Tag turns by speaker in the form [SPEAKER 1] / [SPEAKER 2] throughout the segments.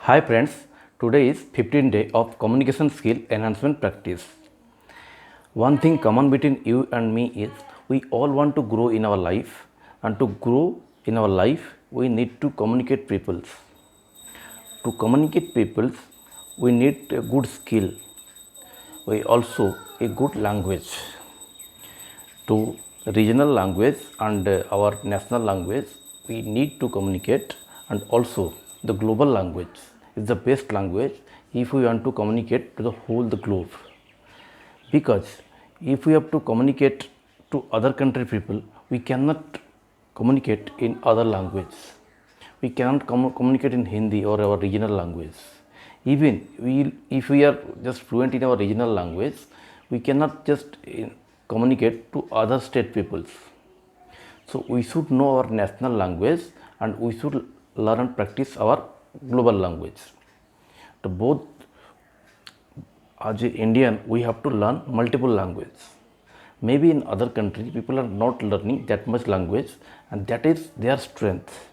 [SPEAKER 1] Hi friends, today is 15th day of communication skill enhancement practice. One thing common between you and me is we all want to grow in our life, and to grow in our life we need to communicate peoples. To communicate peoples we need a good skill, we also a good language. To regional language and our national language we need to communicate, and also the global language is the best language if we want to communicate to the whole the globe, because if we have to communicate to other country people we cannot communicate in other language, we cannot communicate in Hindi or our regional language. Even if we are just fluent in our regional language we cannot just communicate to other state peoples. So we should know our national language and we should learn and practice our global language. To both, as an Indian we have to learn multiple language. Maybe in other country people are not learning that much language, and that is their strength,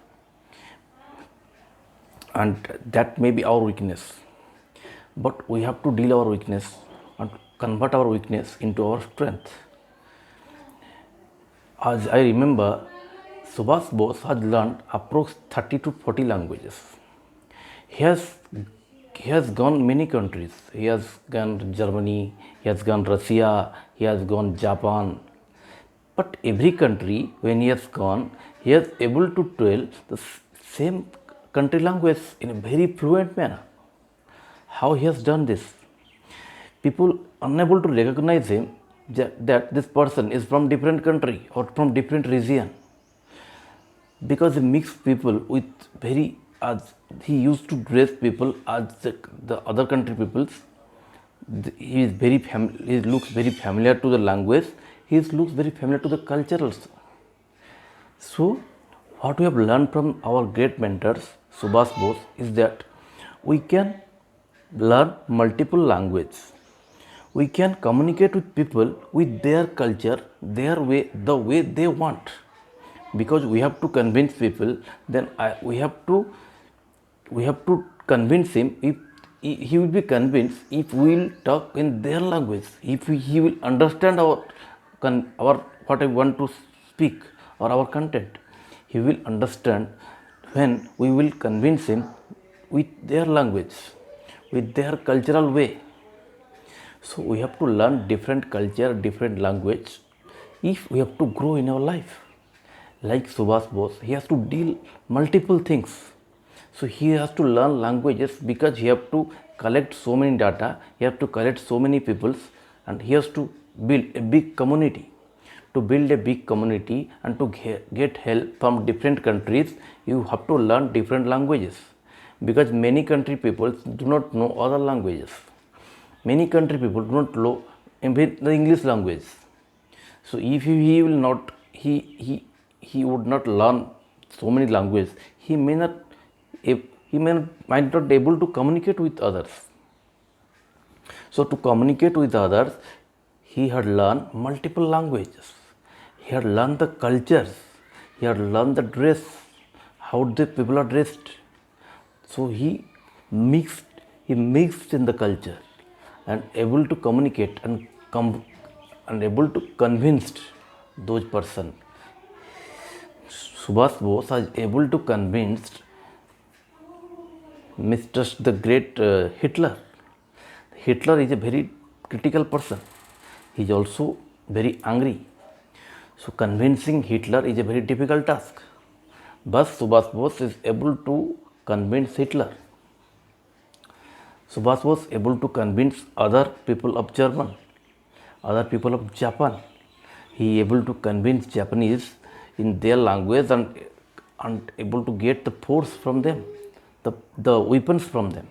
[SPEAKER 1] and that may be our weakness. But we have to deal our weakness and convert our weakness into our strength. As I remember, Subhash Bose has learned approx 30 to 40 languages. He has gone many countries. He has gone Germany, he has gone Russia, he has gone Japan. But every country when he has gone, he is able to tell the same country language in a very fluent manner. How he has done this? People unable to recognize him that this person is from different country or from different region, because he mixed people with very, as he used to dress people as the other country peoples. He is very he looks very familiar to the language, he looks very familiar to the culture also. So what we have learned from our great mentors Subhash Bose is that we can learn multiple languages, we can communicate with people with their culture, their way, the way they want, because we have to convince people. Then we have to convince him. If he will be convinced if we will talk in their language, if he will understand our what I want to speak or our content, he will understand when we will convince him with their language, with their cultural way. So we have to learn different culture, different language if we have to grow in our life. Like Subhash Bose, he has to deal multiple things. So he has to learn languages because he has to collect so many data, he has to collect so many peoples, and he has to build a big community. To build a big community and to get help from different countries, you have to learn different languages, because many country people do not know other languages. Many country people do not know the English language. So if he will not, he would not learn so many languages, he may not, might not be able to communicate with others. So to communicate with others, he had learned multiple languages. He had learned the cultures. He had learned the dress, how the people are dressed. So he mixed in the culture and able to communicate and able to convince those person. Subhash Bose was able to convince Mr. the great Hitler. Hitler is a very critical person. He is also very angry. So convincing Hitler is a very difficult task. But Subhash Bose is able to convince Hitler. Subhash was able to convince other people of German, other people of Japan. He able to convince Japanese in their language and able to get the force from them, the weapons from them,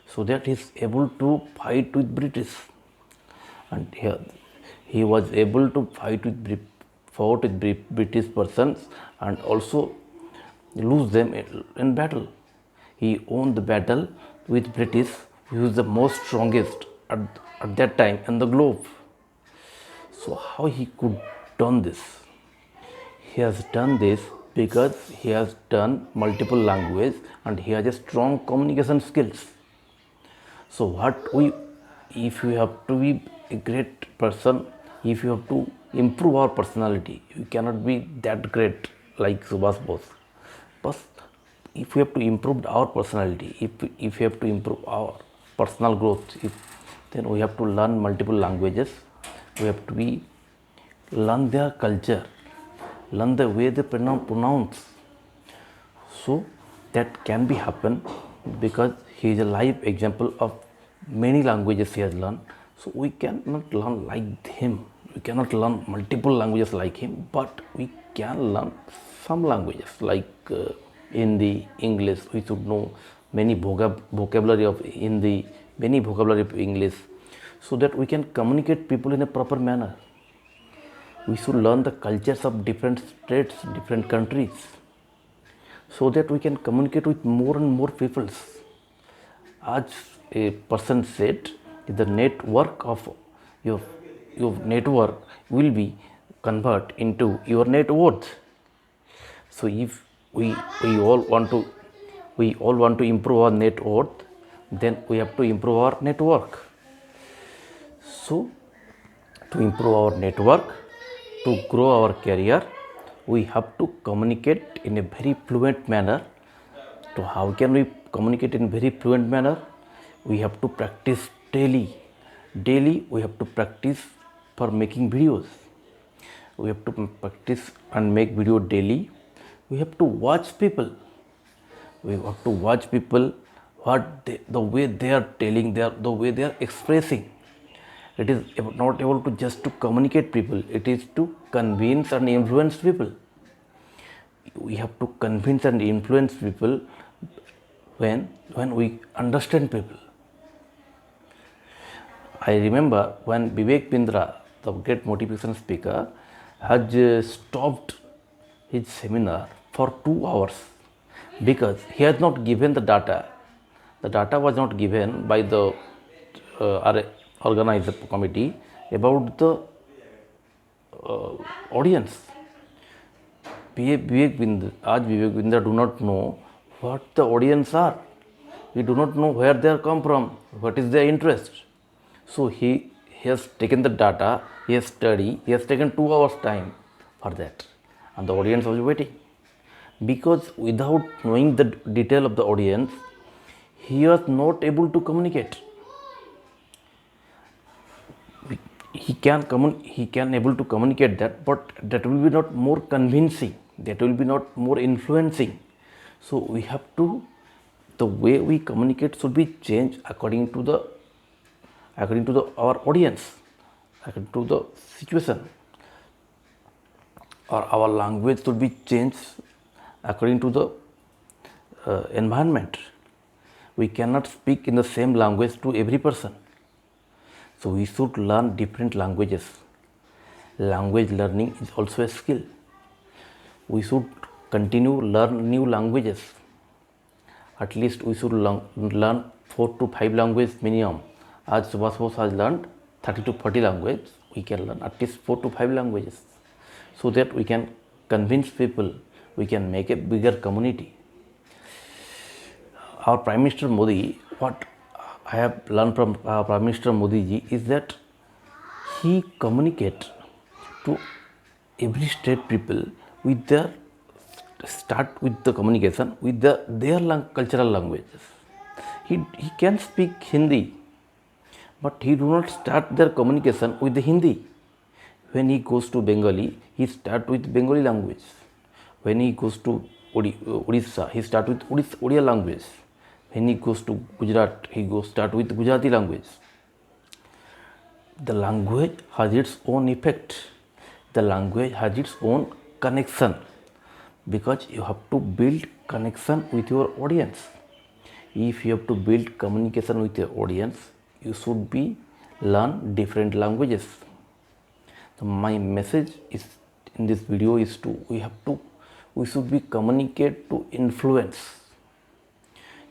[SPEAKER 1] so that he is able to fight with British. And he was able to fought with British persons and also lose them in battle. He won the battle with British, who is the most strongest at that time in the globe. So how he could done this? He has done this because he has done multiple languages and he has a strong communication skills. So if you have to be a great person, if you have to improve our personality, you cannot be that great like Subhash Bose. But if we have to improve our personality, if we have to improve our personal growth, then we have to learn multiple languages. We have to learn their culture, learn the way they pronounce. So that can be happen because he is a live example of many languages he has learned. So we cannot learn like him. We cannot learn multiple languages like him, but we can learn some languages like Hindi, English. We should know many vocabulary of Hindi, many vocabulary of English, so that we can communicate people in a proper manner. We should learn the cultures of different states, different countries, so that we can communicate with more and more peoples. As a person said, the network of your network will be convert into your net worth. So if we all want to improve our net worth, then we have to improve our network. So to improve our network, to grow our career, we have to communicate in a very fluent manner. So how can we communicate in very fluent manner? We have to practice daily. Daily we have to practice for making videos. We have to practice and make video daily. We have to watch people. We have to watch people, the way they are telling, the way they are expressing. It is not able to just to communicate people. It is to convince and influence people. We have to convince and influence people when we understand people. I remember when Vivek Bindra, the great motivation speaker, has stopped his seminar for 2 hours because he has not given the data. The data was not given by the organizer committee about the audience. Vivek Bindra do not know what the audience are. We do not know where they are come from, what is their interest. So he has taken the data, he has studied, he has taken 2 hours time for that, and the audience was waiting. Because without knowing the detail of the audience, he was not able to communicate. He can able to communicate that, but that will be not more convincing, that will be not more influencing. So we have to, the way we communicate should be changed according to our audience, according to the situation, or our language should be changed according to the environment. We cannot speak in the same language to every person. So we should learn different languages. Language learning is also a skill. We should continue learn new languages. At least we should learn 4 to 5 languages minimum. As Subhash Bose has learned 30 to 40 languages, we can learn at least 4 to 5 languages, so that we can convince people, we can make a bigger community. Our Prime Minister Modi, what I have learned from Prime Minister Modi ji is that he communicates to every state people with their, start with the communication with their cultural languages. He can speak Hindi, but he do not start their communication with the Hindi. When he goes to Bengali, he start with Bengali language. When he goes to Odisha, he start with Odia language. When he goes to Gujarat, he start with Gujarati language. The language has its own effect. The language has its own connection, because you have to build connection with your audience. If you have to build communication with your audience, you should learn different languages. So my message is in this video is we should be communicate to influence.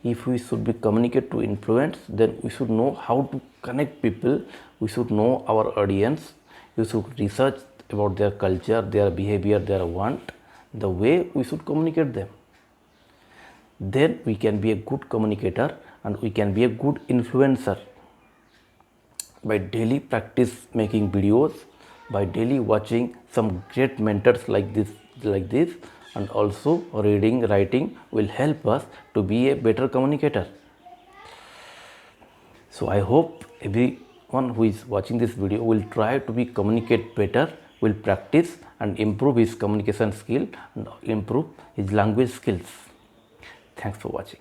[SPEAKER 1] If we should be communicate to influence, then we should know how to connect people. We should know our audience. You should research about their culture, their behavior, their want. the way we should communicate them. Then we can be a good communicator and we can be a good influencer by daily practice making videos, by daily watching some great mentors like this, and also reading, writing will help us to be a better communicator. So I hope everyone who is watching this video will try to be communicate better, will practice and improve his communication skill and improve his language skills. Thanks for watching.